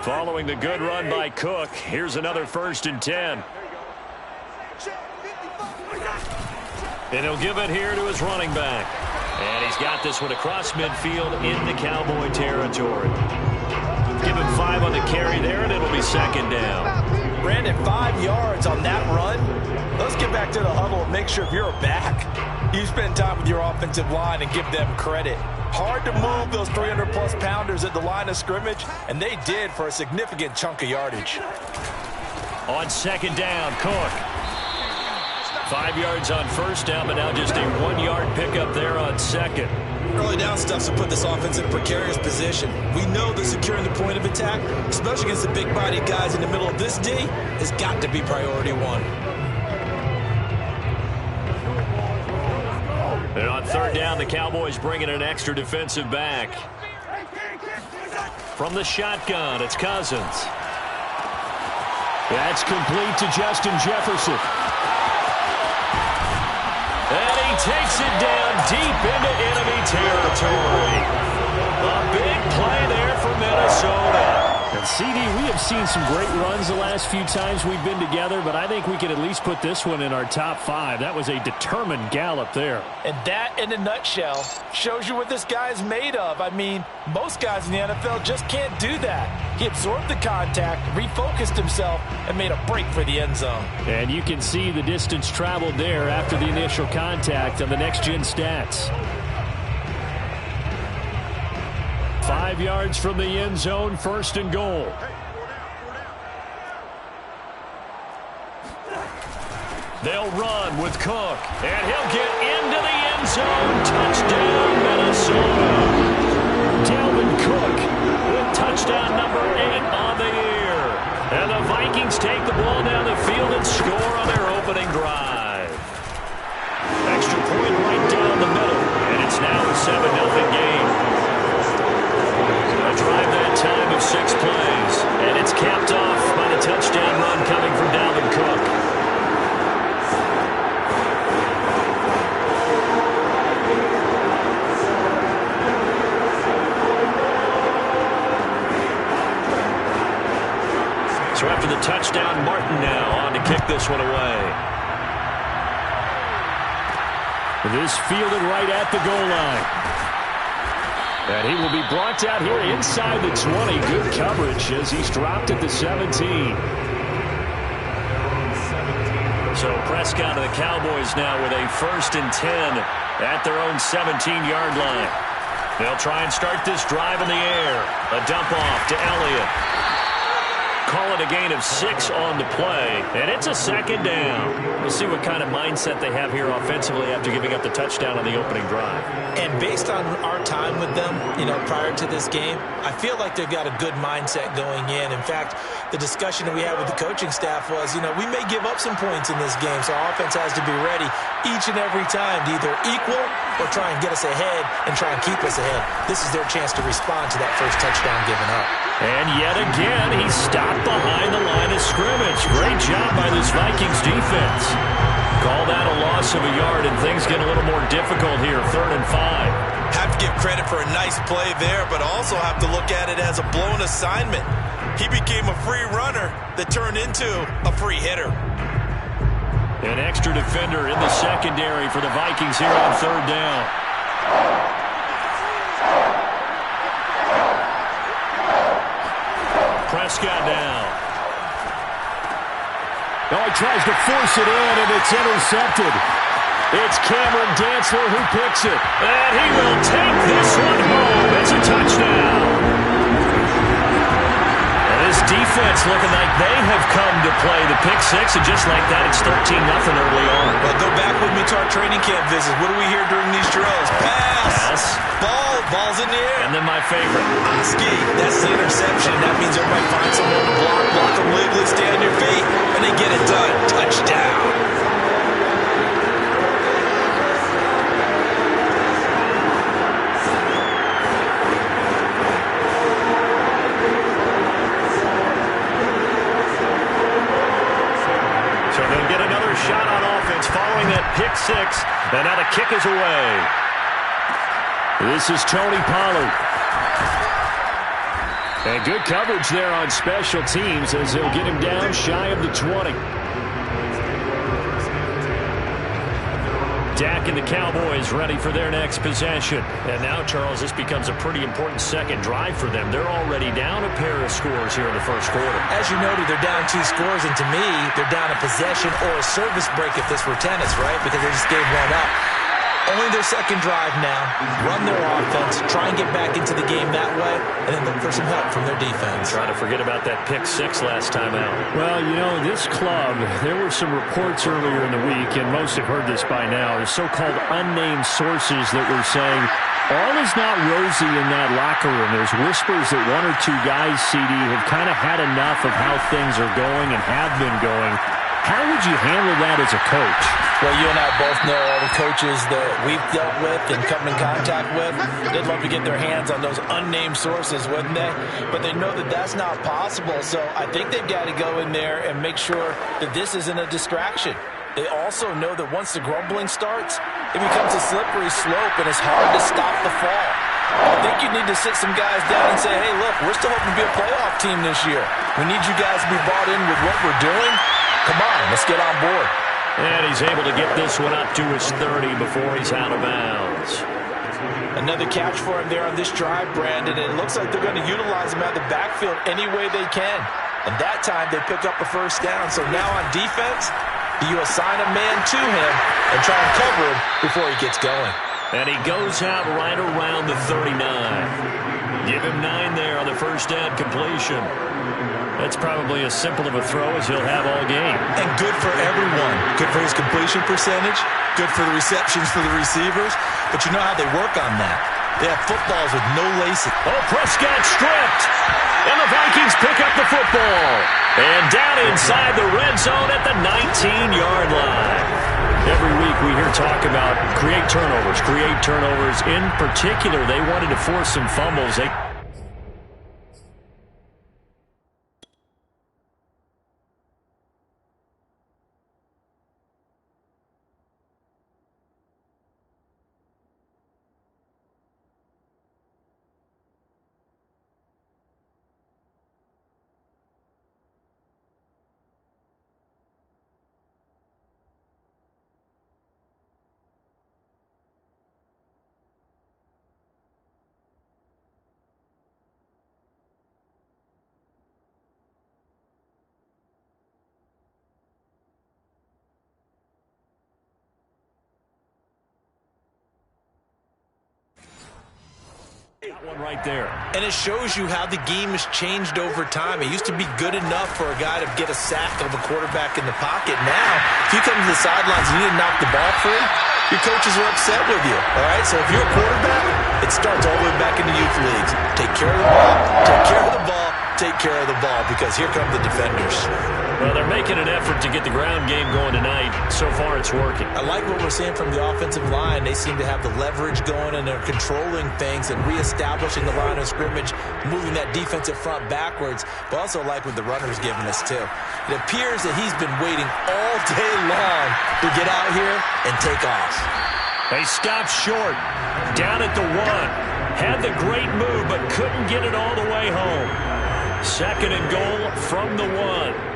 Following the good run by Cook, here's another 1st and 10. And he'll give it here to his running back. And he's got this one across midfield into Cowboy territory. Give him 5 on the carry there, and it'll be 2nd down. Brandon, 5 yards on that run. Let's get back to the huddle and make sure if you're back, you spend time with your offensive line and give them credit. Hard to move those 300-plus pounders at the line of scrimmage, and they did for a significant chunk of yardage. On 2nd down, Cook. 5 yards on 1st down, but now just a 1-yard pickup there on 2nd. Early down stuff to put this offense in a precarious position. We know that securing the point of attack, especially against the big-bodied guys in the middle of this D, has got to be priority 1. And on 3rd down, the Cowboys bring in an extra defensive back. From the shotgun, it's Cousins. That's complete to Justin Jefferson. And he takes it down deep into enemy territory. A big play there for Minnesota. And CD, we have seen some great runs the last few times we've been together, but I think we can at least put this one in our top 5. That was a determined gallop there. And that, in a nutshell, shows you what this guy is made of. I mean, most guys in the NFL just can't do that. He absorbed the contact, refocused himself, and made a break for the end zone. And you can see the distance traveled there after the initial contact on the next-gen stats. 5 yards from the end zone, 1st and goal. They'll run with Cook, and he'll get into the end zone. Touchdown, Minnesota. Dalvin Cook with touchdown number 8 on the year. And the Vikings take the ball down the field and score on their opening drive. Extra point right down the middle, and it's now a 7-0 game. A drive that time of 6 plays, and it's capped off by the touchdown run coming from Dalvin Cook. So after the touchdown, Martin now on to kick this one away. This fielded right at the goal line. And he will be brought out here inside the 20. Good coverage as he's dropped at the 17. So Prescott and the Cowboys now with a 1st and 10 at their own 17-yard line. They'll try and start this drive in the air. A dump off to Elliott. Call it a gain of 6 on the play, and it's a 2nd down. We'll see what kind of mindset they have here offensively after giving up the touchdown on the opening drive. And based on our time with them, prior to this game, I feel like they've got a good mindset going in. In fact, the discussion that we had with the coaching staff was, we may give up some points in this game, so our offense has to be ready each and every time to either equal or try and get us ahead and try and keep us ahead. This is their chance to respond to that first touchdown given up. And yet again, he stopped behind the line of scrimmage. Great job by this Vikings defense. Call that a loss of a yard, and things get a little more difficult here, 3rd and 5. Have to give credit for a nice play there, but also have to look at it as a blown assignment. He became a free runner that turned into a free hitter. An extra defender in the secondary for the Vikings here on 3rd down. Prescott now. Oh, he tries to force it in, and it's intercepted. It's Cameron Dantzler who picks it. And he will take this one home. It's a touchdown. And this defense looking like they have come to play the pick 6, and just like that, it's 13-0 early on. Well, go back with me to our training camp visit. What do we hear during these drills? Pass. Ball's in the air. And then my favorite. Oski, that's the interception. That means everybody finds someone to block them legally, stay on your feet, and they get it done. Touchdown. So they'll get another shot on offense following that pick 6, and now the kick is away. This is Tony Pollard. And good coverage there on special teams as he'll get him down shy of the 20. Dak and the Cowboys ready for their next possession. And now, Charles, this becomes a pretty important second drive for them. They're already down a pair of scores here in the first quarter. As you noted, they're down 2 scores, and to me, they're down a possession or a service break if this were tennis, right? Because they just gave one up. Only their second drive now. Run their offense, try and get back into the game that way, and then look for some help from their defense. Try to forget about that pick 6 last time out. Well, you know, this club, there were some reports earlier in the week, and most have heard this by now, the so-called unnamed sources that were saying all is not rosy in that locker room. There's whispers that 1 or 2 guys, CD, have kind of had enough of how things are going and have been going. How would you handle that as a coach? Well, you and I both know all the coaches that we've dealt with and come in contact with. They'd love to get their hands on those unnamed sources, wouldn't they? But they know that that's not possible. So I think they've got to go in there and make sure that this isn't a distraction. They also know that once the grumbling starts, it becomes a slippery slope and it's hard to stop the fall. I think you need to sit some guys down and say, hey, look, we're still hoping to be a playoff team this year. We need you guys to be bought in with what we're doing. Come on, let's get on board. And he's able to get this one up to his 30 before he's out of bounds. Another catch for him there on this drive, Brandon. And it looks like they're going to utilize him out of the backfield any way they can. And that time they pick up a first down. So now on defense, you assign a man to him and try and cover him before he gets going. And he goes out right around the 39. Give him 9 there on the first down completion. That's probably as simple of a throw as he'll have all game. And good for everyone. Good for his completion percentage. Good for the receptions for the receivers. But you know how they work on that. They have footballs with no laces. Oh, Prescott stripped. And the Vikings pick up the football. And down inside the red zone at the 19-yard line. Every week we hear talk about create turnovers. In particular, they wanted to force some fumbles. Got one right there. And it shows you how the game has changed over time. It used to be good enough for a guy to get a sack of a quarterback in the pocket. Now, if you come to the sidelines and you didn't knock the ball free, your coaches are upset with you. All right? So if you're a quarterback, it starts all the way back in the youth leagues. Take care of the ball, take care of the ball, take care of the ball, because here come the defenders. Well, they're making an effort to get the ground game going tonight. So far, it's working. I like what we're seeing from the offensive line. They seem to have the leverage going, and they're controlling things and reestablishing the line of scrimmage, moving that defensive front backwards. But also like what the runner's giving us, too. It appears that he's been waiting all day long to get out here and take off. They stopped short, down at the 1. Had the great move, but couldn't get it all the way home. 2nd and goal from the 1.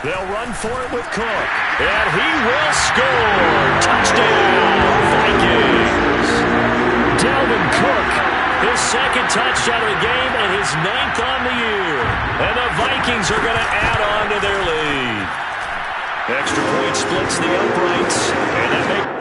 They'll run for it with Cook. And he will score. Touchdown, Vikings. Dalvin Cook, his 2nd touchdown of the game and his 9th on the year. And the Vikings are going to add on to their lead. Extra point splits the uprights. And that makes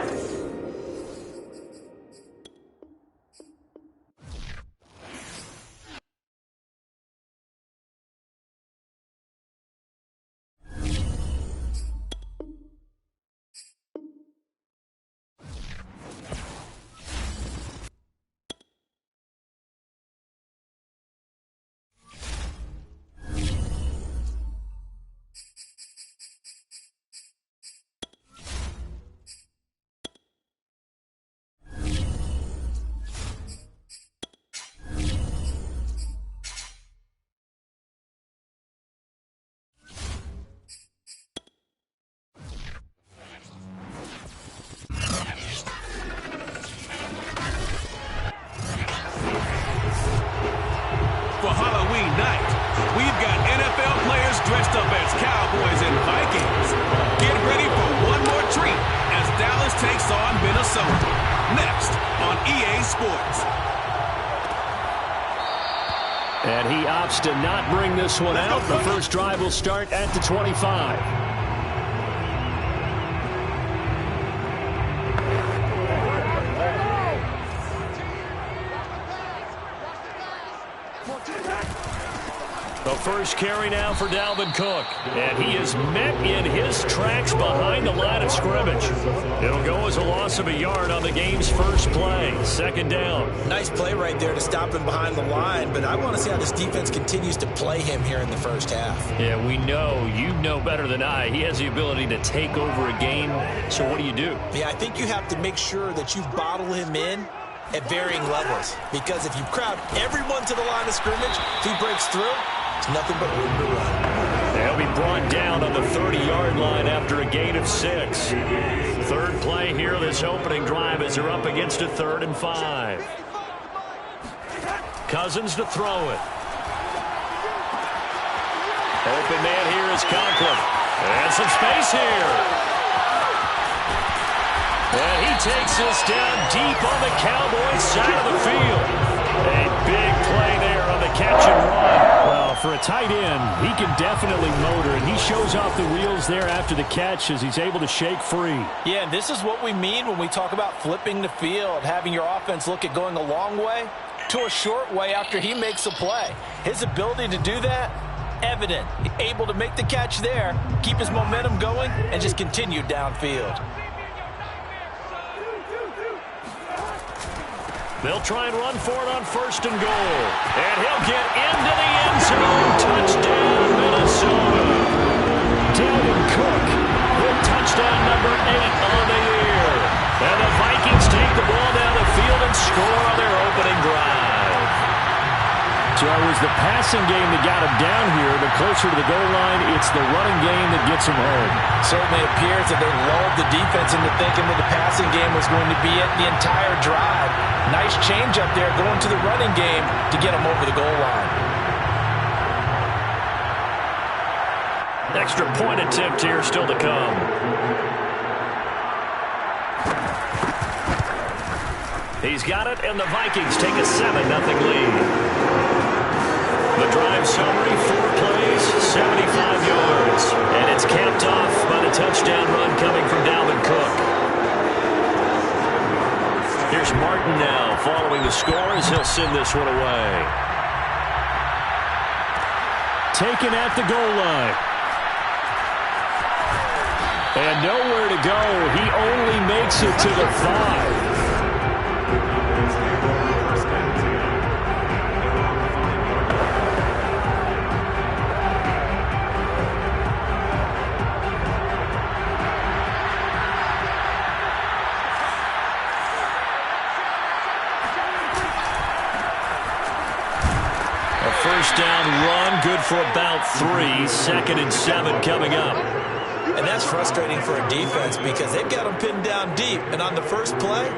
And he opts to not bring this one out. The first drive will start at the 25. The first carry now for Dalvin Cook. And he is met in his tracks behind the line of scrimmage. It'll go as a loss of a yard on the game's first play. Second down. Nice play right there to stop him behind the line, but I want to see how this defense continues to play him here in the first half. Yeah, we know, you know better than I, he has the ability to take over a game. So what do you do? Yeah, I think you have to make sure that you bottle him in at varying levels, because if you crowd everyone to the line of scrimmage, if he breaks through, it's nothing but room to run. They'll be brought down on the 30-yard line after a gain of 6. Third play here this opening drive as they're up against a 3rd and 5. Cousins to throw it. Open man here is Conklin. And some space here. And he takes this down deep on the Cowboys side of the field. A big play there on the catch and run. Well, for a tight end, he can definitely motor, and he shows off the wheels there after the catch as he's able to shake free. Yeah, and this is what we mean when we talk about flipping the field, having your offense look at going a long way to a short way after he makes a play. His ability to do that, evident. Able to make the catch there, keep his momentum going, and just continue downfield. They'll try and run for it on 1st and goal. And he'll get into the end zone. Touchdown, Minnesota. Dalvin Cook with touchdown number 8 on the year. And the Vikings take the ball down the field and score on their opening drive. So it was the passing game that got him down here, but closer to the goal line, it's the running game that gets him home. Certainly appears that they lulled the defense into thinking that the passing game was going to be it the entire drive. Nice change up there going to the running game to get him over the goal line. Extra point attempt here still to come. He's got it, and the Vikings take a 7-0 lead. The drive summary, 4 plays, 75 yards. And it's capped off by the touchdown run coming from Dalvin Cook. Here's Martin now following the score as he'll send this one away. Taken at the goal line. And nowhere to go. He only makes it to the 5. First down run, good for about 3. 2nd and 7 coming up. And that's frustrating for a defense because they've got them pinned down deep. And on the first play,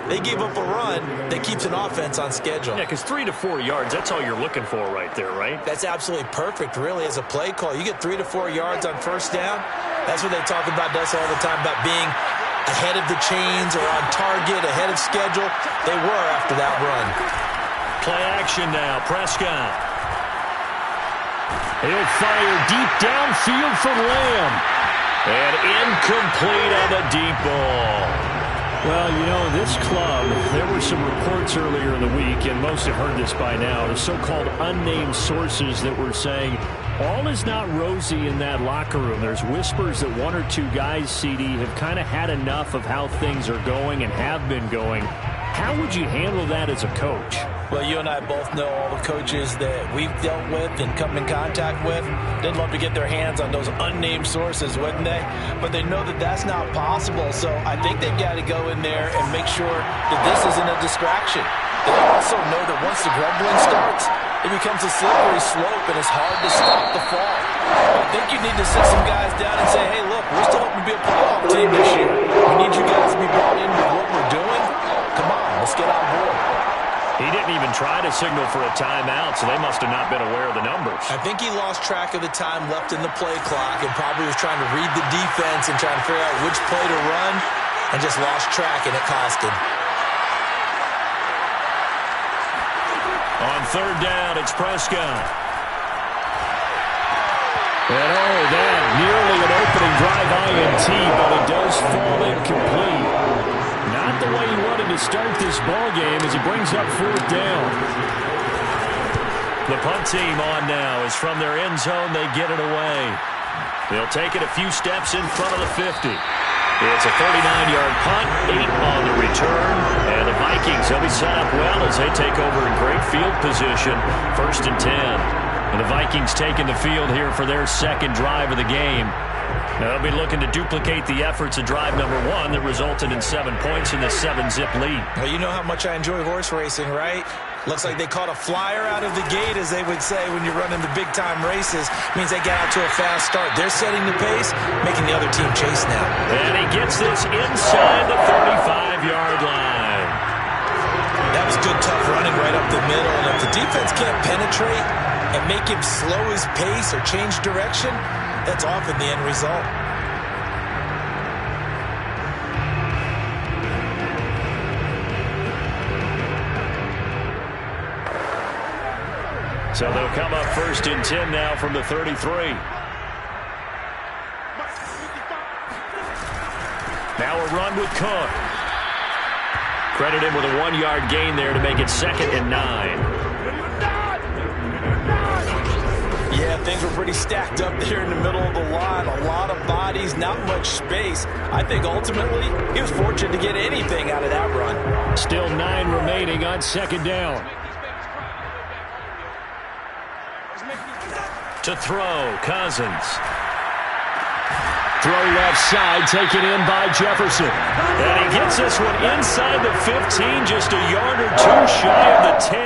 they gave up a run that keeps an offense on schedule. Yeah, because 3 to 4 yards, that's all you're looking for right there, right? That's absolutely perfect, really, as a play call. You get 3 to 4 yards on first down. That's what they talk about us all the time, about being ahead of the chains or on target, ahead of schedule. They were after that run. Play action now, Prescott. He'll fire deep downfield from Lamb. And incomplete on the deep ball. Well, you know, this club, there were some reports earlier in the week, and most have heard this by now, the so-called unnamed sources that were saying all is not rosy in that locker room. There's whispers that 1 or 2 guys, CD, have kind of had enough of how things are going and have been going. How would you handle that as a coach? Well, you and I both know all the coaches that we've dealt with and come in contact with. They'd love to get their hands on those unnamed sources, wouldn't they? But they know that that's not possible, so I think they've got to go in there and make sure that this isn't a distraction. They also know that once the grumbling starts, it becomes a slippery slope and it's hard to stop the fall. I think you need to sit some guys down and say, hey, look, we're still hoping to be a playoff team this year. We need you guys to be brought in with what we're doing. Come on, let's get on board. He didn't even try to signal for a timeout, so they must have not been aware of the numbers. I think he lost track of the time left in the play clock and probably was trying to read the defense and trying to figure out which play to run and just lost track, and it cost him. On third down, it's Prescott. And that nearly an opening drive INT, but it does fall incomplete. Not the way he wanted to start this ball game as he brings up fourth down. The punt team on now is from their end zone. They get it away. They'll take it a few steps in front of the 50. It's a 39-yard punt, 8 on the return. And the Vikings, they'll be set up well as they take over in great field position. 1st and 10. And the Vikings taking the field here for their second drive of the game. They'll be looking to duplicate the efforts of drive number 1 that resulted in 7 points in the 7-zip lead. Well, you know how much I enjoy horse racing, right? Looks like they caught a flyer out of the gate, as they would say when you're running the big-time races. Means they get out to a fast start. They're setting the pace, making the other team chase now. And he gets this inside the 35-yard line. That was good, tough running right up the middle. And if the defense can't penetrate and make him slow his pace or change direction, that's often the end result. So they'll come up 1st and 10 now from the 33. Now a run with Cook. Credit him with a 1-yard gain there to make it 2nd and 9. Yeah, things were pretty stacked up there in the middle of the line. A lot of bodies, not much space. I think ultimately he was fortunate to get anything out of that run. Still 9 remaining on 2nd down. To throw, Cousins. Throw left side, taken in by Jefferson. And he gets this one inside the 15, just a yard or 2 shy of the 10.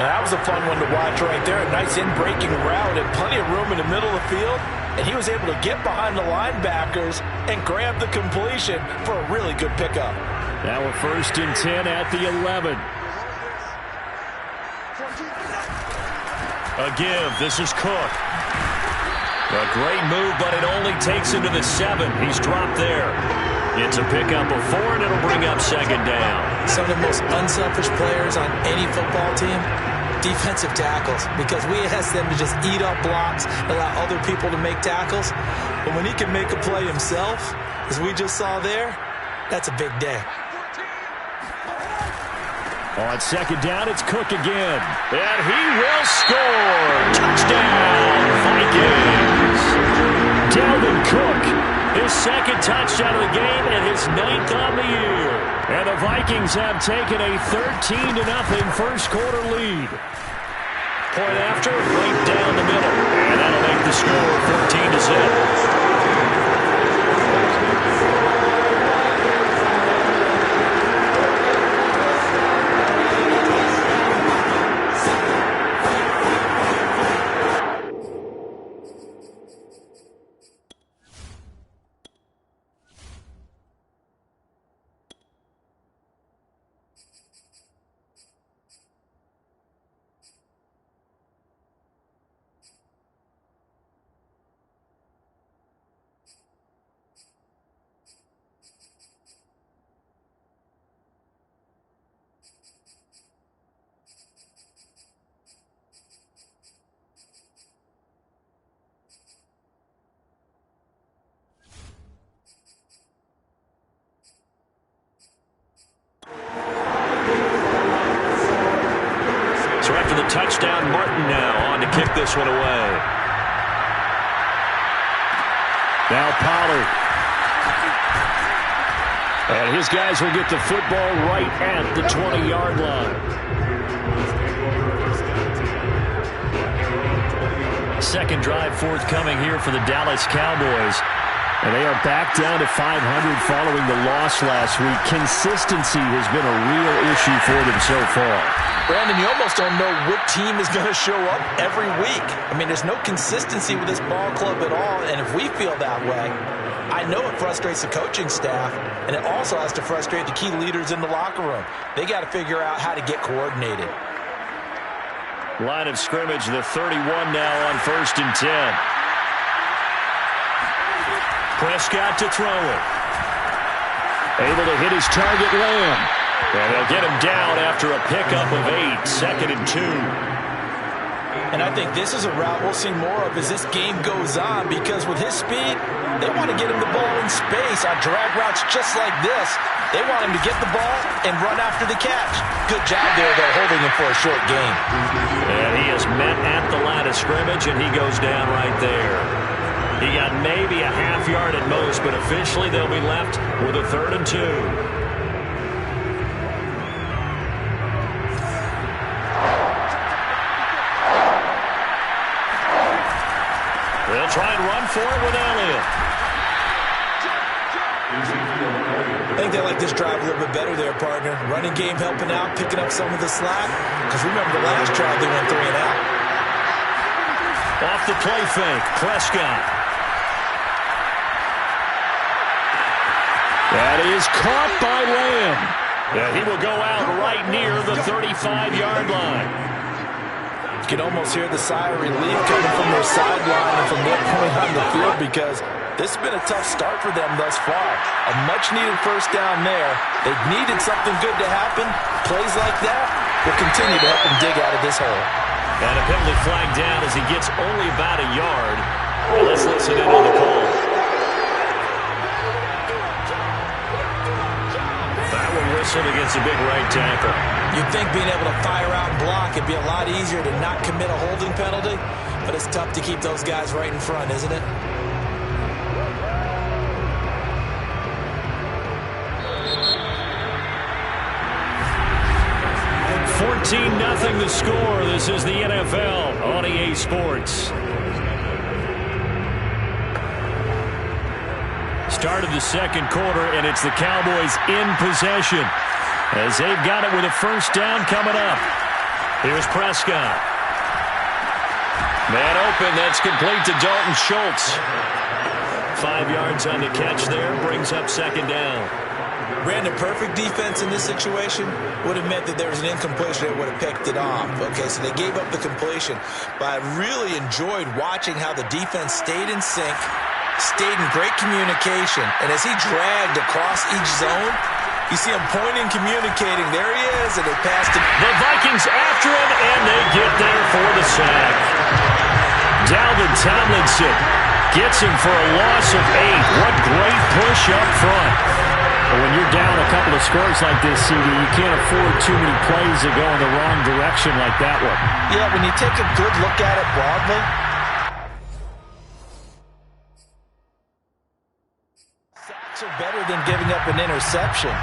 And that was a fun one to watch right there. A nice in-breaking route and plenty of room in the middle of the field. And he was able to get behind the linebackers and grab the completion for a really good pickup. Now we're 1st and 10 at the 11. A give. This is Cook. A great move, but it only takes him to the 7. He's dropped there. It's a pickup of 4, and it'll bring up 2nd down. Some of the most unselfish players on any football team, defensive tackles, because we ask them to just eat up blocks, allow other people to make tackles. But when he can make a play himself, as we just saw there, that's a big day. On 2nd down, it's Cook again. And he will score. Touchdown, Vikings. Dalvin Cook, his 2nd touchdown of the game and his 9th on the year. And the Vikings have taken a 13-0 first quarter lead. Point after, right down the middle. And that'll make the score 14-0. So after the touchdown, Martin now on to kick this one away. Now Pollard. And his guys will get the football right at the 20-yard line. Second drive forthcoming here for the Dallas Cowboys. And they are back down to 500 following the loss last week. Consistency has been a real issue for them so far. Brandon, you almost don't know what team is going to show up every week. I mean, there's no consistency with this ball club at all, and if we feel that way, I know it frustrates the coaching staff, and it also has to frustrate the key leaders in the locker room. They got to figure out how to get coordinated. Line of scrimmage, the 31 now on 1st and 10. Prescott to throw it. Able to hit his target, Lamb. And they'll get him down after a pickup of 8, 2nd and 2. And I think this is a route we'll see more of as this game goes on, because with his speed, they want to get him the ball in space on drag routes just like this. They want him to get the ball and run after the catch. Good job there, though, holding him for a short gain. And he is met at the line of scrimmage, and he goes down right there. He got maybe a half yard at most, but officially they'll be left with a 3rd and 2. They'll try and run for it with Elliott. I think they like this drive a little bit better there, partner. Running game helping out, picking up some of the slack. Because remember the last drive, they went 3 and out. Off the play fake, Prescott. That is caught by Lamb. And he will go out right near the 35-yard line. You can almost hear the sigh of relief coming from their sideline and from their point on the field, because this has been a tough start for them thus far. A much-needed first down there. They needed something good to happen. Plays like that will continue to help them dig out of this hole. And a penalty flag down as he gets only about a yard. Well, let's listen in on the call. That one whistled against a big right tackle. You'd think being able to fire out and block it'd be a lot easier to not commit a holding penalty, but it's tough to keep those guys right in front, isn't it? Nothing the score. This is the NFL on EA Sports. Start of the second quarter, and it's the Cowboys in possession as they've got it with a first down coming up. Here's Prescott. Man open, that's complete to Dalton Schultz. 5 yards on the catch there, brings up second down. Brandon, perfect defense in this situation would have meant that there was an incompletion that would have picked it off. Okay, so they gave up the completion. But I really enjoyed watching how the defense stayed in sync, stayed in great communication. And as he dragged across each zone, you see him pointing, communicating. There he is, and they passed him. The Vikings after him, and they get there for the sack. Dalvin Tomlinson gets him for a loss of 8. What great push up front. When you're down a couple of scores like this, CD, you can't afford too many plays that go in the wrong direction like that one. Yeah, when you take a good look at it broadly, sacks are better than giving up an interception.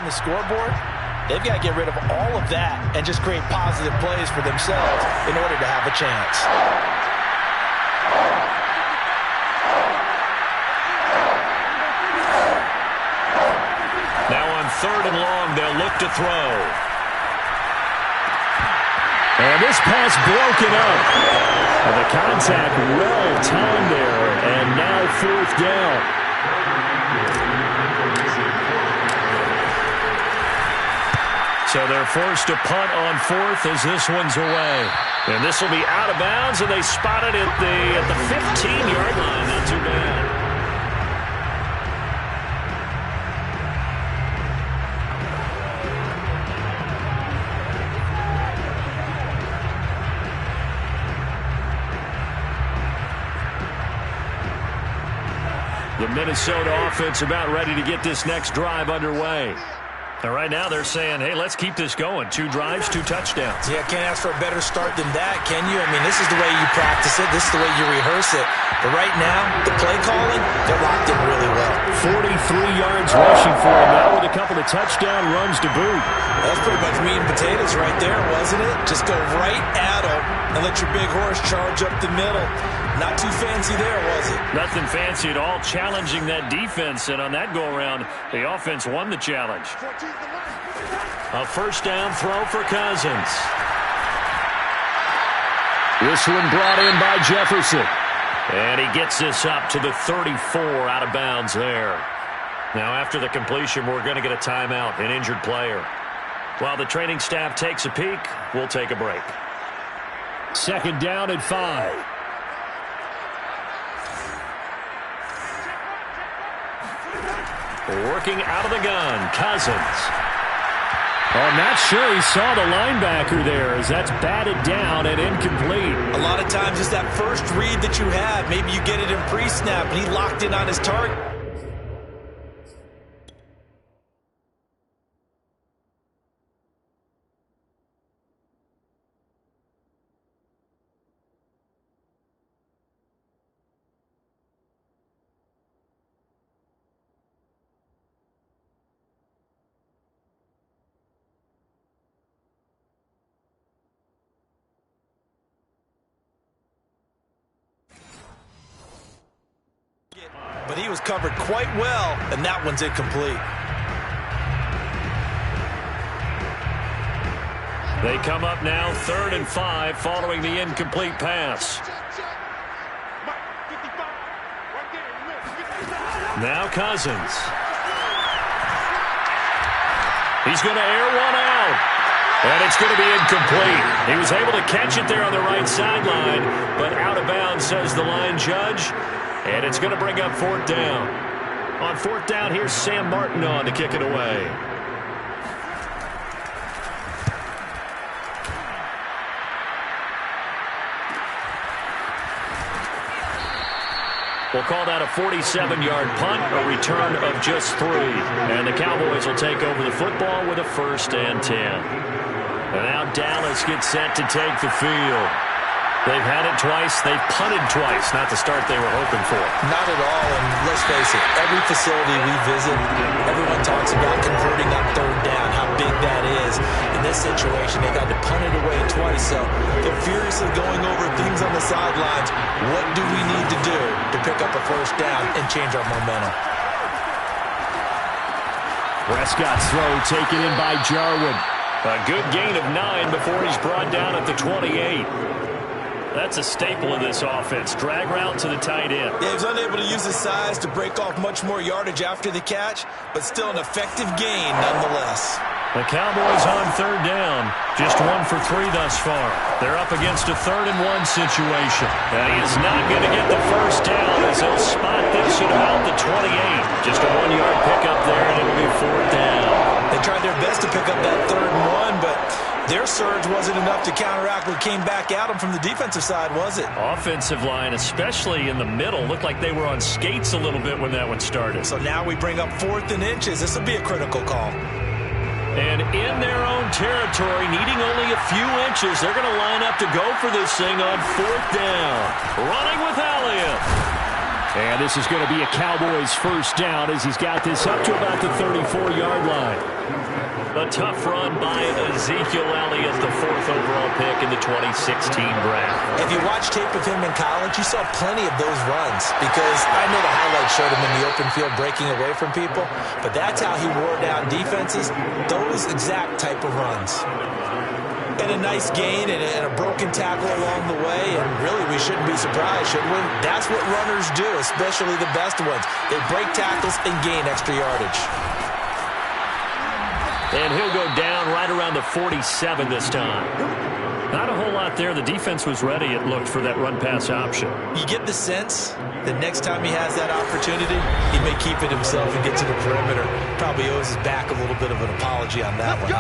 The scoreboard, they've got to get rid of all of that and just create positive plays for themselves in order to have a chance. Now on 3rd and long, they'll look to throw. And this pass broken up. And the contact well timed there, and now 4th down. So they're forced to punt on 4th as this one's away. And this will be out of bounds, and they spot it at the 15-yard line. Not too bad. The Minnesota offense about ready to get this next drive underway. And right now they're saying, hey, let's keep this going. 2 drives, 2 touchdowns. Yeah, can't ask for a better start than that, can you? I mean, this is the way you practice it. This is the way you rehearse it. But right now, the play calling, they're locked in really well. 43 yards rushing for him now with a couple of touchdown runs to boot. That's pretty much meat and potatoes right there, wasn't it? Just go right at them and let your big horse charge up the middle. Not too fancy there, was it? Nothing fancy at all, challenging that defense. And on that go-around, the offense won the challenge. A first down throw for Cousins. This one brought in by Jefferson. And he gets this up to the 34 out of bounds there. Now after the completion, we're going to get a timeout, an injured player. While the training staff takes a peek, we'll take a break. Second down and 5. Working out of the gun, Cousins. I'm not sure he saw the linebacker there as that's batted down and incomplete. A lot of times it's that first read that you have. Maybe you get it in pre-snap, and he locked in on his target. But he was covered quite well, and that one's incomplete. They come up now 3rd and 5 following the incomplete pass. Now Cousins. He's going to air one out. And it's going to be incomplete. He was able to catch it there on the right sideline, but out of bounds, says the line judge. And it's going to bring up 4th down. On 4th down, here's Sam Martin on to kick it away. We'll call that a 47-yard punt, a return of just 3. And the Cowboys will take over the football with a 1st and 10. And now Dallas gets set to take the field. They've had it twice. They've punted twice. Not the start they were hoping for. Not at all, and let's face it, every facility we visit, everyone talks about converting on 3rd down, how big that is. In this situation, they've had to punt it away twice, so they're furiously going over things on the sidelines. What do we need to do to pick up a 1st down and change our momentum? Prescott's throw taken in by Jarwin. A good gain of 9 before he's brought down at the 28. That's a staple of this offense. Drag route to the tight end. Yeah, he was unable to use his size to break off much more yardage after the catch, but still an effective gain nonetheless. The Cowboys on 3rd down. Just 1 for 3 thus far. They're up against a 3rd and 1 situation. And he is not going to get the 1st down as he'll spot this at about the 28. Just a 1-yard pickup there, and it'll be 4th down. They tried their best to pick up that 3rd and 1, but their surge wasn't enough to counteract what came back at them from the defensive side, was it? Offensive line, especially in the middle, looked like they were on skates a little bit when that one started. So now we bring up 4th and inches. This will be a critical call. And in their own territory, needing only a few inches, they're going to line up to go for this thing on 4th down. Running with Elliott. And this is going to be a Cowboys 1st down as he's got this up to about the 34-yard line. A tough run by Ezekiel Elliott, the 4th overall pick in the 2016 draft. If you watch tape of him in college, you saw plenty of those runs because I know the highlights showed him in the open field breaking away from people, but that's how he wore down defenses, those exact type of runs. And a nice gain and a broken tackle along the way, and really we shouldn't be surprised, should we? That's what runners do, especially the best ones. They break tackles and gain extra yardage. And he'll go down right around the 47 this time. Not a whole lot there. The defense was ready, it looked, for that run-pass option. You get the sense that next time he has that opportunity, he may keep it himself and get to the perimeter. Probably owes his back a little bit of an apology on that one.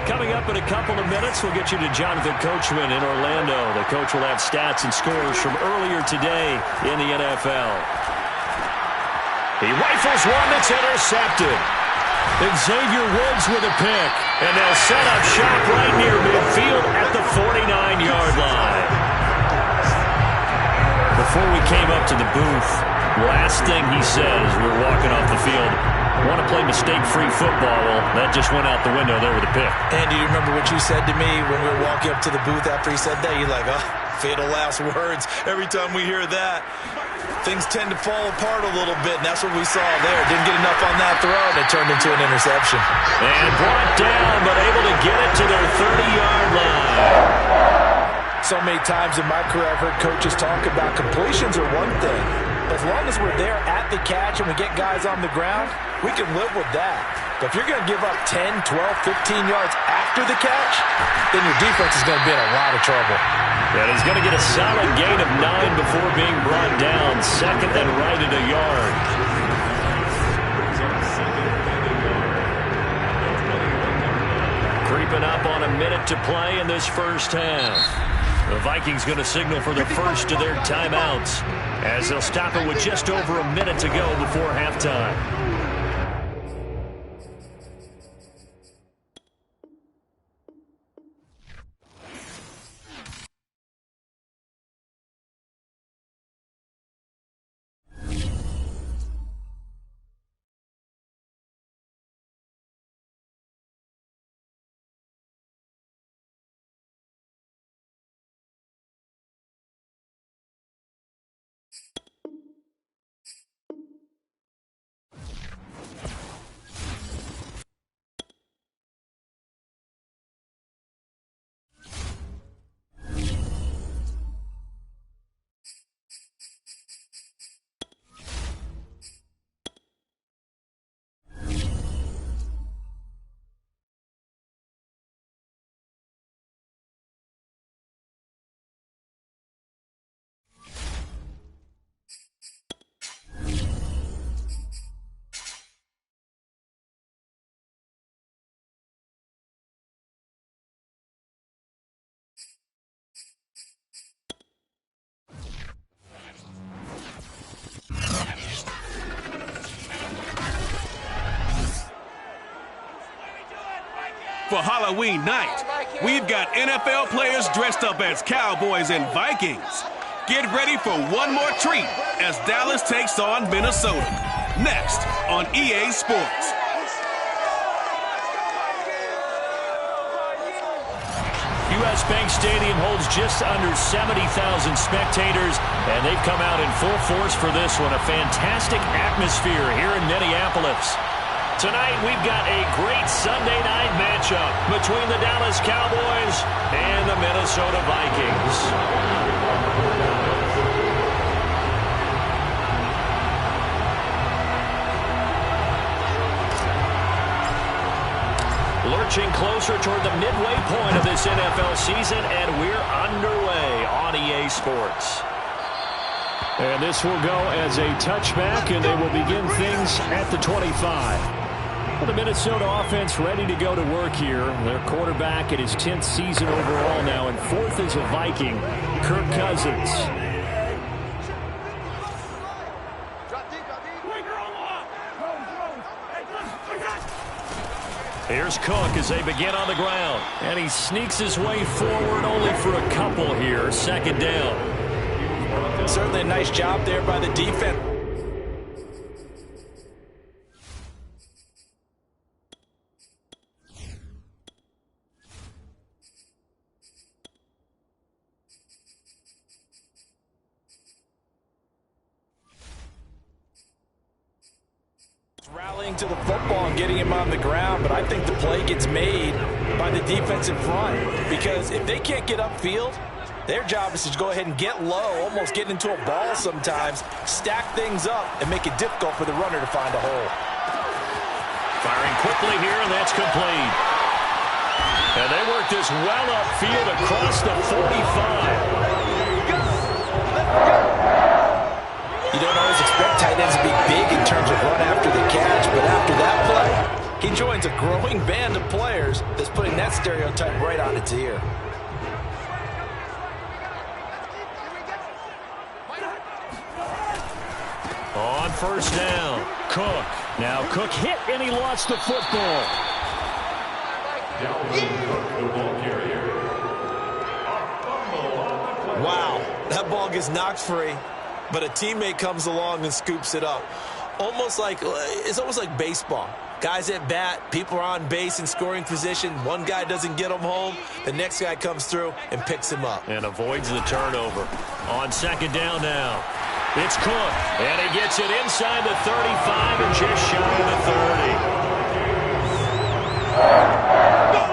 Coming up in a couple of minutes, we'll get you to Jonathan Coachman in Orlando. The coach will have stats and scores from earlier today in the NFL. He rifles one that's intercepted. And Xavier Woods with a pick. And they'll set up shop right near midfield at the 49-yard line. Before we came up to the booth, last thing he said as we were walking off the field, want to play mistake-free football. Well, that just went out the window there with a pick. And do you remember what you said to me when we were walking up to the booth after he said that? You're like, oh, fatal last words. Every time we hear that, things tend to fall apart a little bit, and that's what we saw there. Didn't get enough on that throw, and it turned into an interception. And brought down, but able to get it to their 30-yard line. So many times in my career, I've heard coaches talk about completions are one thing. As long as we're there at the catch and we get guys on the ground, we can live with that. But if you're going to give up 10, 12, 15 yards after the catch, then your defense is going to be in a lot of trouble. And he's going to get a solid gain of 9 before being brought down. Second and right at a yard. Creeping up on a minute to play in this first half. The Vikings going to signal for the first of their timeouts as they'll stop it with just over a minute to go before halftime. For Halloween night, we've got NFL players dressed up as Cowboys and Vikings. Get ready for one more treat as Dallas takes on Minnesota. Next on EA Sports. U.S. Bank Stadium holds just under 70,000 spectators, and they've come out in full force for this one. A fantastic atmosphere here in Minneapolis. Tonight, we've got a great Sunday night matchup between the Dallas Cowboys and the Minnesota Vikings. Lurching closer toward the midway point of this NFL season, and we're underway on EA Sports. And this will go as a touchback, and they will begin things at the 25. The Minnesota offense ready to go to work here. Their quarterback in his 10th season overall now, and 4th as a Viking, Kirk Cousins. Here's Cook as they begin on the ground. And he sneaks his way forward only for a couple here. Second down. Certainly a nice job there by the defense. Rallying to the football and getting him on the ground, but I think the play gets made by the defense in front, because if they can't get upfield, their job is to go ahead and get low, almost get into a ball sometimes, stack things up, and make it difficult for the runner to find a hole. Firing quickly here, and that's complete. And they work this well upfield across the 45. You don't always expect tight ends to be big in terms of run after the catch, but after that play, he joins a growing band of players that's putting that stereotype right on its ear. On first down, Cook. Now Cook hit, and he lost the football. Wow, that ball gets knocked free, but a teammate comes along and scoops it up. It's almost like baseball. Guys at bat, people are on base in scoring position. One guy doesn't get him home. The next guy comes through and picks him up. And avoids the turnover. On second down now. It's Cook. And he gets it inside the 35 and just shy of the 30.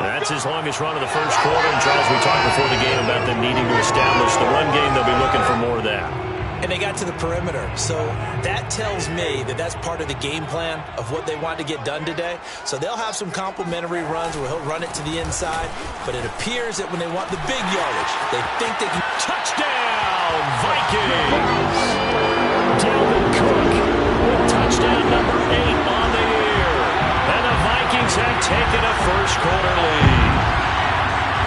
That's his longest run of the first quarter. And Charles, we talked before the game about them needing to establish the run game. They'll be looking for more of that. And they got to the perimeter. So that tells me that that's part of the game plan of what they want to get done today. So they'll have some complementary runs where he'll run it to the inside. But it appears that when they want the big yardage, they think they can. Touchdown, Vikings! Dalvin Cook with touchdown number 8 on the year. And the Vikings have taken a first quarter lead.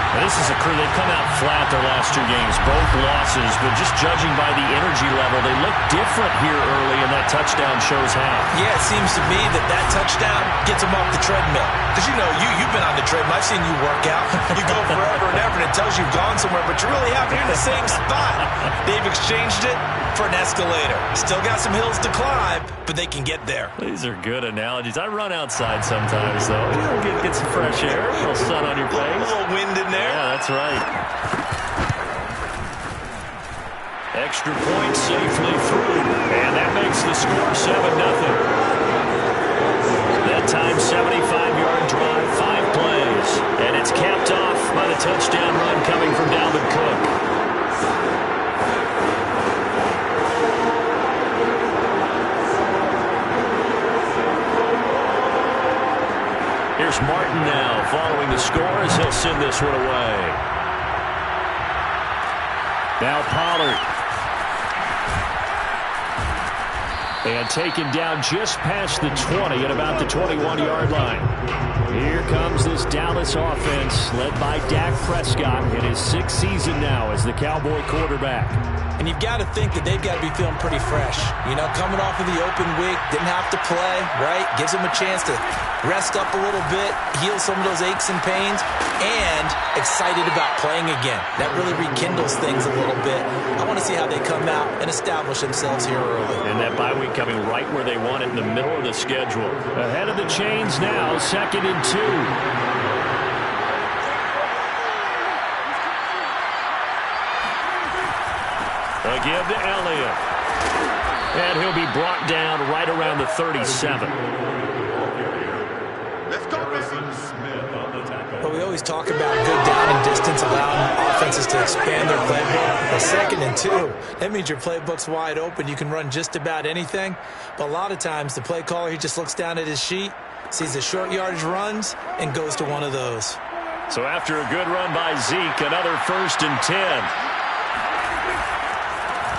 Now, this is a crew, they've come out flat their last 2 games, both losses, but just judging by the energy level, they look different here early, and that touchdown shows how. Yeah, it seems to me that touchdown gets them off the treadmill. Because, you've been on the treadmill. I've seen you work out. You go forever and ever, and it tells you've gone somewhere, but you really have. You're in the same spot. They've exchanged it for an escalator. Still got some hills to climb, but they can get there. These are good analogies. I run outside sometimes, though. Get some fresh air, a little sun on your face. A little wind in there. Yeah, that's right. Extra point safely through, and that makes the score 7-0. That time, 75-yard drive, 5 plays, and it's capped off by the touchdown run coming from Dalvin Cook. Here's Martin now following the score as he'll send this one away. Now Pollard. And taken down just past the 20 at about the 21-yard line. Here comes this Dallas offense led by Dak Prescott in his 6th season now as the Cowboy quarterback. And you've got to think that they've got to be feeling pretty fresh. Coming off of the open week, didn't have to play, right? Gives them a chance to rest up a little bit, heal some of those aches and pains, and excited about playing again. That really rekindles things a little bit. I want to see how they come out and establish themselves here early. And that bye week coming right where they want it in the middle of the schedule. Ahead of the chains now, 2nd and 2. A give to Elliott. And he'll be brought down right around the 37. Let's go, But we always talk about good down and distance, allowing offenses to expand their playbook. A 2nd and 2, that means your playbook's wide open. You can run just about anything. But a lot of times, the play caller, he just looks down at his sheet, sees the short yardage runs, and goes to one of those. So after a good run by Zeke, another 1st and 10.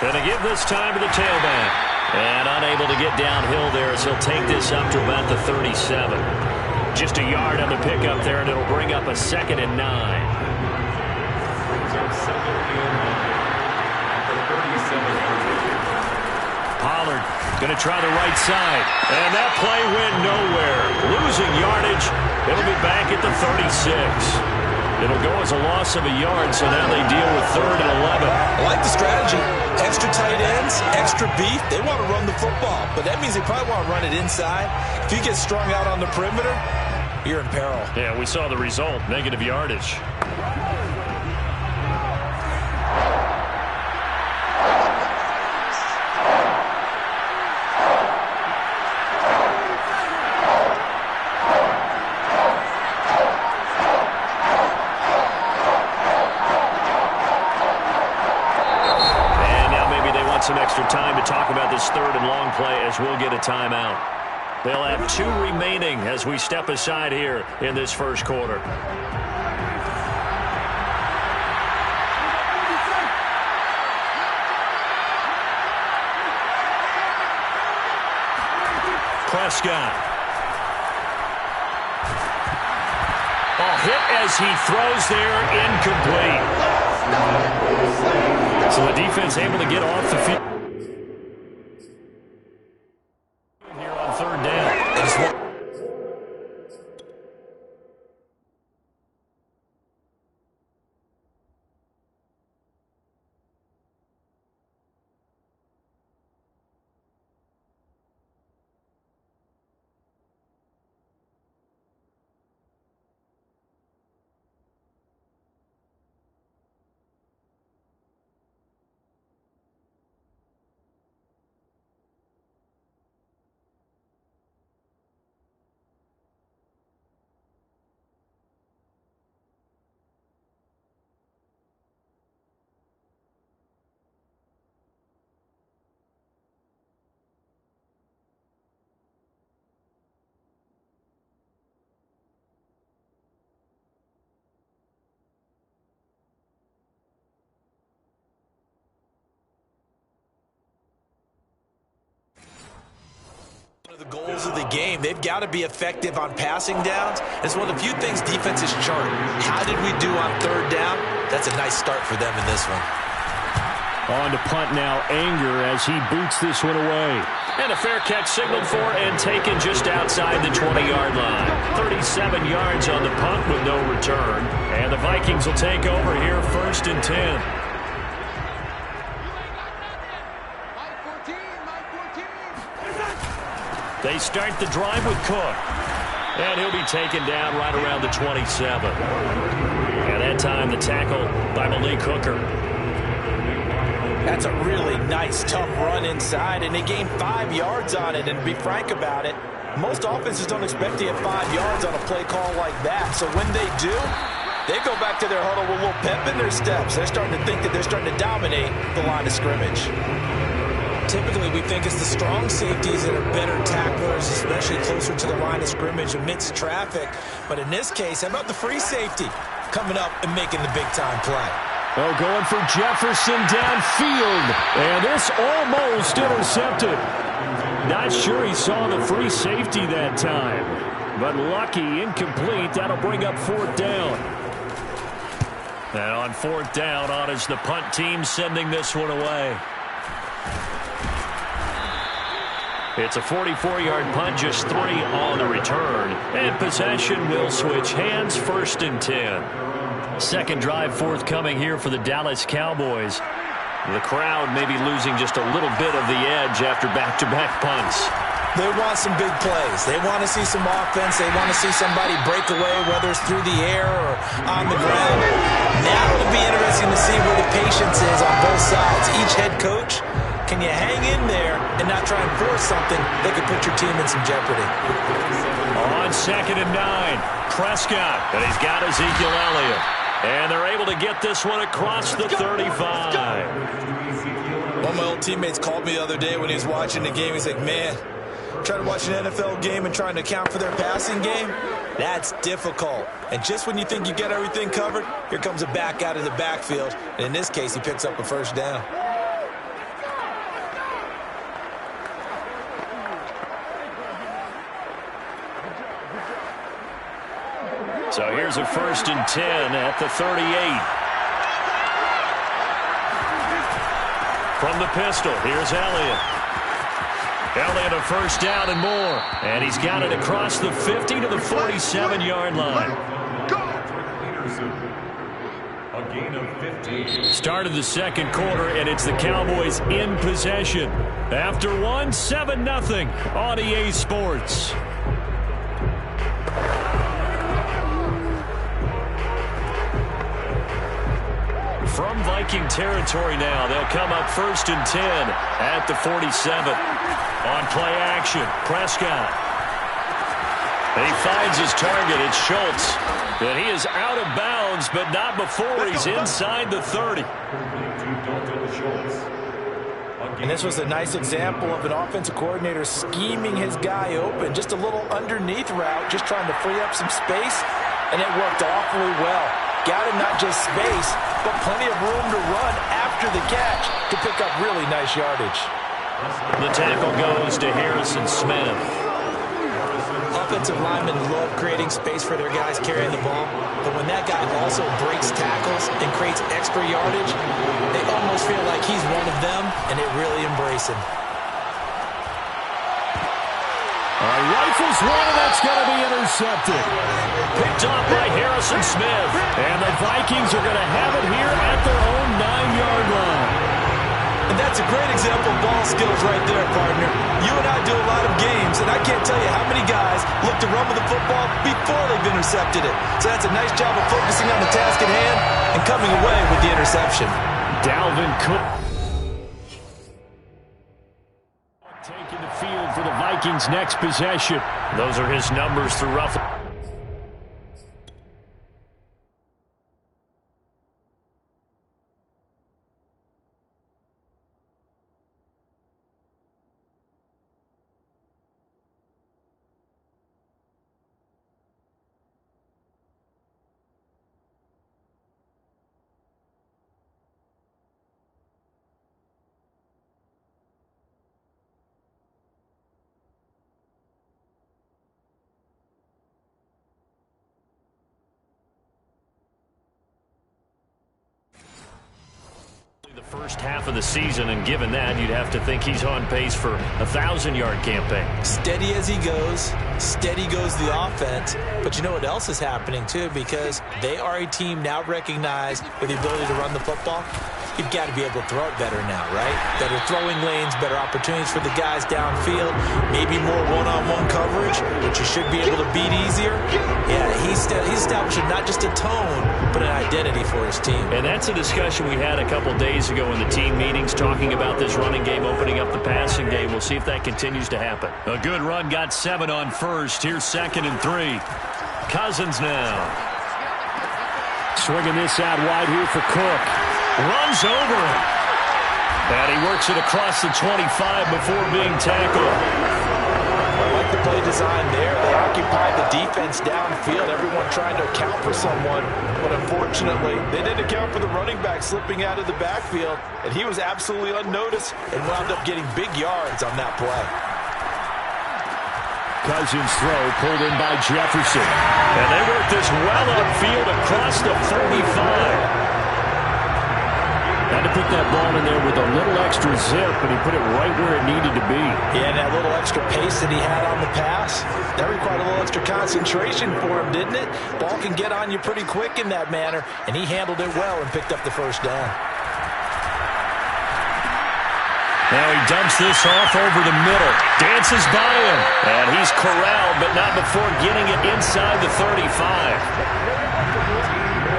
Going to give this time to the tailback. And unable to get downhill there as he'll take this up to about the 37. Just a yard on the pickup there, and it'll bring up a 2nd and 9. Pollard going to try the right side. And that play went nowhere. Losing yardage. It'll be back at the 36. It'll go as a loss of a yard, so now they deal with 3rd and 11. I like the strategy. Extra tight ends, extra beef. They want to run the football, but that means they probably want to run it inside. If you get strung out on the perimeter, you're in peril. Yeah, we saw the result, negative yardage. Some extra time to talk about this 3rd and long play as we'll get a timeout. They'll have 2 remaining as we step aside here in this first quarter. Prescott. A hit as he throws there, incomplete. So the defense able to get off the field here on 3rd down. One of the goals of the game, they've got to be effective on passing downs. It's one of the few things defenses chart. How did we do on third down? That's a nice start for them in this one. On to punt now, Anger as he boots this one away. And a fair catch signaled for and taken just outside the 20-yard line. 37 yards on the punt with no return. And the Vikings will take over here 1st and 10. They start the drive with Cook. And he'll be taken down right around the 27. And that time the tackle by Malik Hooker. That's a really nice, tough run inside, and they gained 5 yards on it. And to be frank about it, most offenses don't expect to get 5 yards on a play call like that. So when they do, they go back to their huddle with a little pep in their steps. They're starting to think that they're starting to dominate the line of scrimmage. Typically, we think it's the strong safeties that are better tacklers, especially closer to the line of scrimmage amidst traffic. But in this case, how about the free safety coming up and making the big-time play? Oh, going for Jefferson downfield. And this almost intercepted. Not sure he saw the free safety that time. But lucky, incomplete. That'll bring up 4th down. And on 4th down, on is the punt team sending this one away. It's a 44-yard punt, just 3 on the return. And possession will switch hands, 1st and 10. Second drive forthcoming here for the Dallas Cowboys. The crowd may be losing just a little bit of the edge after back-to-back punts. They want some big plays. They want to see some offense. They want to see somebody break away, whether it's through the air or on the ground. Now it'll be interesting to see where the patience is on both sides. Each head coach, can you hang in there and not try and force something that could put your team in some jeopardy? On 2nd and 9, Prescott. And he's got Ezekiel Elliott. And they're able to get this one across the 35. One of my old teammates called me the other day when he was watching the game. He's like, man, trying to watch an NFL game and trying to account for their passing game, that's difficult. And just when you think you get everything covered, here comes a back out of the backfield. And in this case, he picks up a 1st down. So here's a 1st and 10 at the 38. From the pistol, here's Elliott. Elliott a 1st down and more. And he's got it across the 50 to the 47-yard line. A gain of 15. Started the 2nd quarter, and it's the Cowboys in possession. After 7-0 on EA Sports. From Viking territory now, they'll come up 1st and 10 at the 47. On play action, Prescott. And he finds his target. It's Schultz. And he is out of bounds, but not before he's inside the 30. And this was a nice example of an offensive coordinator scheming his guy open. Just a little underneath route, just trying to free up some space. And it worked awfully well. Got him not just space, but plenty of room to run after the catch to pick up really nice yardage. The tackle goes to Harrison Smith. Offensive linemen love creating space for their guys carrying the ball, but when that guy also breaks tackles and creates extra yardage, they almost feel like he's one of them, and they really embrace him. Rifles one, and that's going to be intercepted. Picked off by Harrison Smith. And the Vikings are going to have it here at their own 9-yard line. And that's a great example of ball skills right there, partner. You and I do a lot of games, and I can't tell you how many guys look to run with the football before they've intercepted it. So that's a nice job of focusing on the task at hand and coming away with the interception. Dalvin Cook taking the field for the Vikings' next possession. Those are his numbers through roughly. First half of the season, and given that, you'd have to think he's on pace for a 1,000-yard campaign. Steady as he goes, steady goes the offense. But you know what else is happening, too, because they are a team now recognized with the ability to run the football. You've got to be able to throw it better now, right? Better throwing lanes, better opportunities for the guys downfield, maybe more one-on-one coverage, which you should be able to beat easier. Yeah, he's establishing not just a tone, but an identity for his team. And that's a discussion we had a couple days ago in the team meetings, talking about this running game opening up the passing game. We'll see if that continues to happen. A good run, got 7 on first. Here's 2nd and 3. Cousins now. Swinging this out wide here for Cook. Runs over him. And he works it across the 25 before being tackled. I like the play design there. They occupied the defense downfield, everyone trying to account for someone. But unfortunately, they didn't account for the running back slipping out of the backfield. And he was absolutely unnoticed and wound up getting big yards on that play. Cousins throw pulled in by Jefferson. And they work this well upfield across the 35. Had to put that ball in there with a little extra zip, but he put it right where it needed to be. Yeah, and that little extra pace that he had on the pass, that required a little extra concentration for him, didn't it? Ball can get on you pretty quick in that manner, and he handled it well and picked up the first down. Now he dumps this off over the middle. Dances by him. And he's corralled, but not before getting it inside the 35.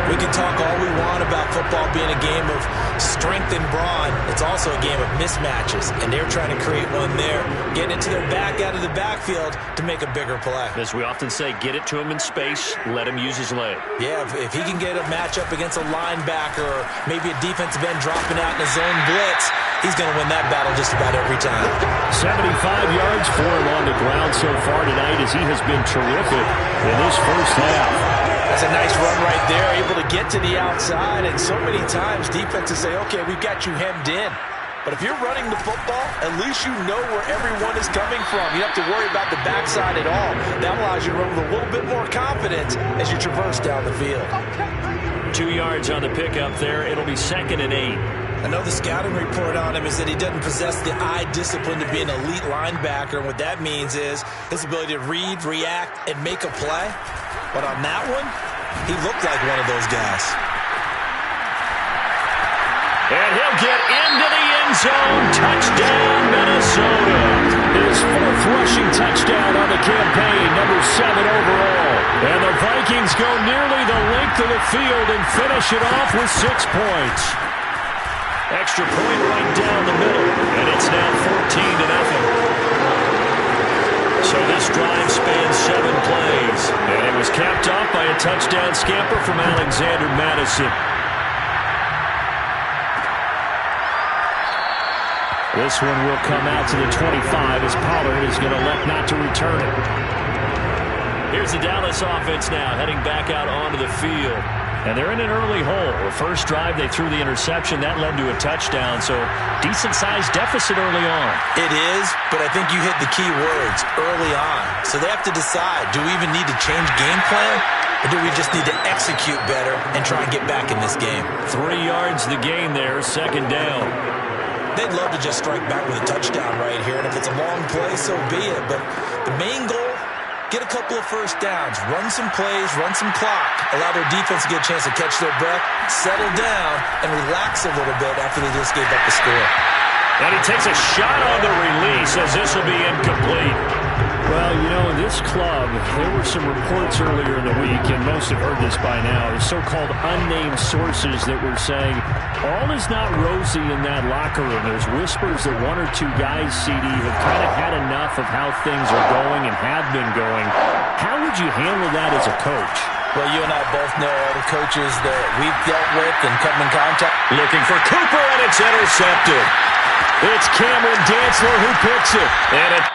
We can talk all we want about football being a game of strength and brawn. It's also a game of mismatches, and they're trying to create one there. Getting it to their back out of the backfield to make a bigger play. As we often say, get it to him in space, let him use his leg. Yeah, if he can get a matchup against a linebacker or maybe a defensive end dropping out in a zone blitz, he's going to win that battle just about every time. 75 yards for him on the ground so far tonight, as he has been terrific in this first half. That's a nice run right there, able to get to the outside, and so many times defenses say, okay, we've got you hemmed in. But if you're running the football, at least you know where everyone is coming from. You don't have to worry about the backside at all. That allows you to run with a little bit more confidence as you traverse down the field. 2 yards on the pickup there. It'll be 2nd and 8. I know the scouting report on him is that he doesn't possess the eye discipline to be an elite linebacker. And what that means is his ability to read, react, and make a play. But on that one, he looked like one of those guys. And he'll get into the end zone. Touchdown, Minnesota. His 4th rushing touchdown on the campaign, number 7 overall. And the Vikings go nearly the length of the field and finish it off with 6 points. Extra point right down the middle. And it's now 14-0. So this drive spans 7 plays. And it was capped off by a touchdown scamper from Alexander Mattison. This one will come out to the 25 as Pollard is going to elect not to return it. Here's the Dallas offense now heading back out onto the field. And they're in an early hole. The first drive, they threw the interception. That led to a touchdown, so decent-sized deficit early on. It is, but I think you hit the key words, early on. So they have to decide, do we even need to change game plan, or do we just need to execute better and try and get back in this game? 3 yards the gain there, 2nd down. They'd love to just strike back with a touchdown right here, and if it's a long play, so be it. But the main goal, get a couple of first downs, run some plays, run some clock, allow their defense to get a chance to catch their breath, settle down, and relax a little bit after they just gave up the score. And he takes a shot on the release as this will be incomplete. Well, you know, this club, there were some reports earlier in the week, and most have heard this by now, the so-called unnamed sources that were saying all is not rosy in that locker room. There's whispers that 1 or 2 guys, CD, have kind of had enough of how things are going and have been going. How would you handle that as a coach? Well, you and I both know all the coaches that we've dealt with and come in contact. Looking for Cooper, and it's intercepted. It's Cameron Dantzler who picks it. And it